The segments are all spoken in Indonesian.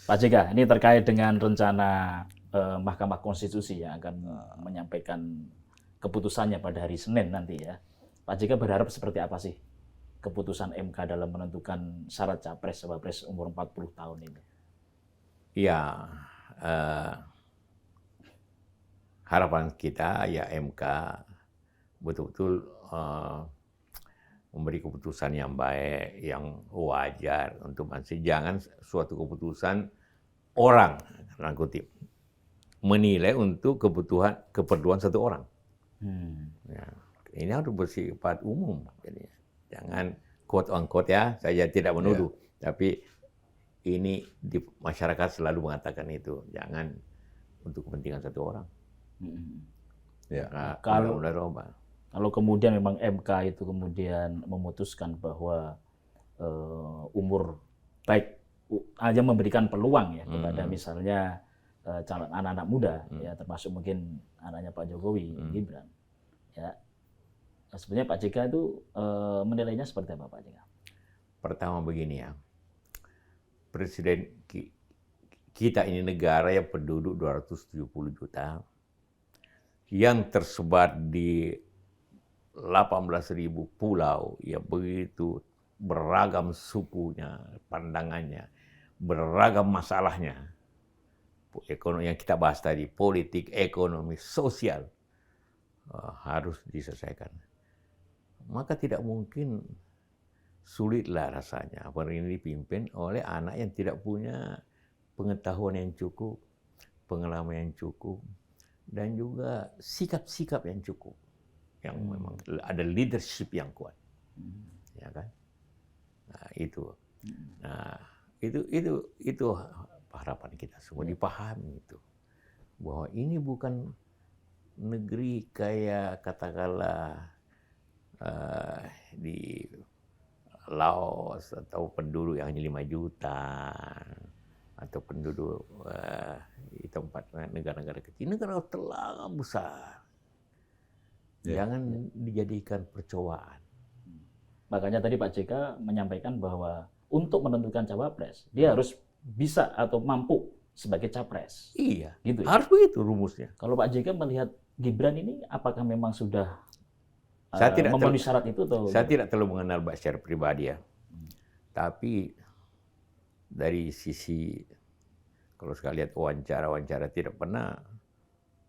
Pak JK, ini terkait dengan rencana Mahkamah Konstitusi yang akan menyampaikan keputusannya pada hari Senin nanti ya. Pak JK berharap seperti apa sih keputusan MK dalam menentukan syarat capres cawapres umur 40 tahun ini? Ya, harapan kita ya MK betul-betul memberi keputusan yang baik, yang wajar untuk manusia. Jangan suatu keputusan orang, dalam kutip, menilai untuk keperluan satu orang. Ya, ini harus bersifat umum. Jadi, jangan quote on quote ya, saya tidak menuduh, tapi ini di masyarakat selalu mengatakan itu, jangan untuk kepentingan satu orang. Ya. Kalau kemudian memang MK itu kemudian memutuskan bahwa umur baik hanya memberikan peluang ya kepada misalnya calon anak-anak muda ya, termasuk mungkin anaknya Pak Jokowi, Gibran. Ya. Sebenarnya Pak JK itu menilainya seperti apa Pak JK? Pertama begini ya, Presiden kita ini negara yang penduduk 270 juta, yang tersebar di 18.000 pulau, ya begitu beragam sukunya, pandangannya, beragam masalahnya. Ekonomi yang kita bahas tadi, politik, ekonomi, sosial, harus diselesaikan. Maka tidak mungkin, sulitlah rasanya apa ini dipimpin oleh anak yang tidak punya pengetahuan yang cukup, pengalaman yang cukup, dan juga sikap-sikap yang cukup, yang memang ada leadership yang kuat, ya kan? Nah itu harapan kita semua dipahami itu, bahwa ini bukan negeri kayak katakanlah di Laos atau penduduk yang hanya 5 juta, atau penduduk di tempat negara-negara kecil, negara terlalu besar. Jangan dijadikan percobaan. Makanya tadi Pak JK menyampaikan bahwa untuk menentukan cawapres, dia harus bisa atau mampu sebagai capres. Iya, gitu ya? Harus begitu rumusnya. Kalau Pak JK melihat Gibran ini, apakah memang sudah memenuhi syarat itu? Saya tidak terlalu mengenal Pak secara pribadi ya. Tapi dari sisi, kalau sekali lihat wawancara tidak pernah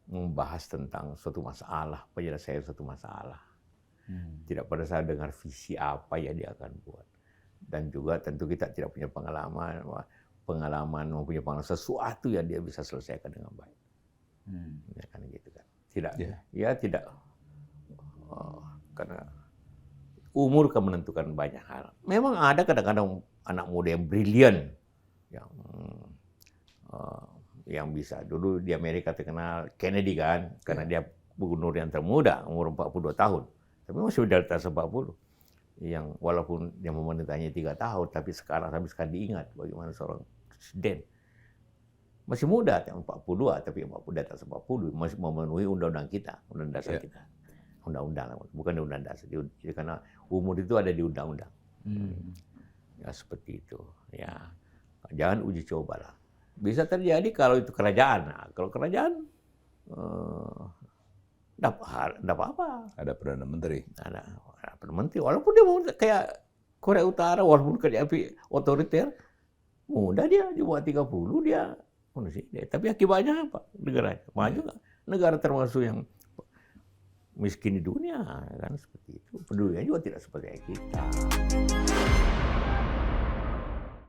membahas tentang suatu masalah, penyelesaian suatu masalah. Tidak pernah saya dengar visi apa yang dia akan buat. Dan juga tentu kita tidak punya pengalaman mempunyai pengalaman sesuatu yang dia bisa selesaikan dengan baik. Ya kan gitu kan. Tidak. Karena umur kan menentukan banyak hal. Memang ada kadang-kadang anak muda yang brilian, yang bisa. Dulu di Amerika terkenal Kennedy kan, karena dia gubernur yang termuda, umur 42 tahun. Tapi masih di atas 40. Yang walaupun yang memerintahnya 3 tahun, tapi sampai sekarang diingat bagaimana seorang presiden. Masih muda, 42, tapi 40 di atas 40, masih memenuhi undang-undang kita, undang dasar kita. Undang-undang, bukan undang dasar. Jadi karena umur itu ada di undang-undang. Ya seperti itu. Ya, jangan uji coba lah. Bisa terjadi kalau itu kerajaan. Nah, kalau kerajaan dapat apa? Ada Perdana Menteri. Ada Perdana Menteri. Walaupun dia mau kayak Korea Utara, walaupun kerja otoriter, mudah dia di bawah 30 dia manusia. Tapi akibatnya apa? Negaranya maju nggak? Negara termasuk yang miskin di dunia kan seperti itu. Penduduknya juga tidak seperti kita.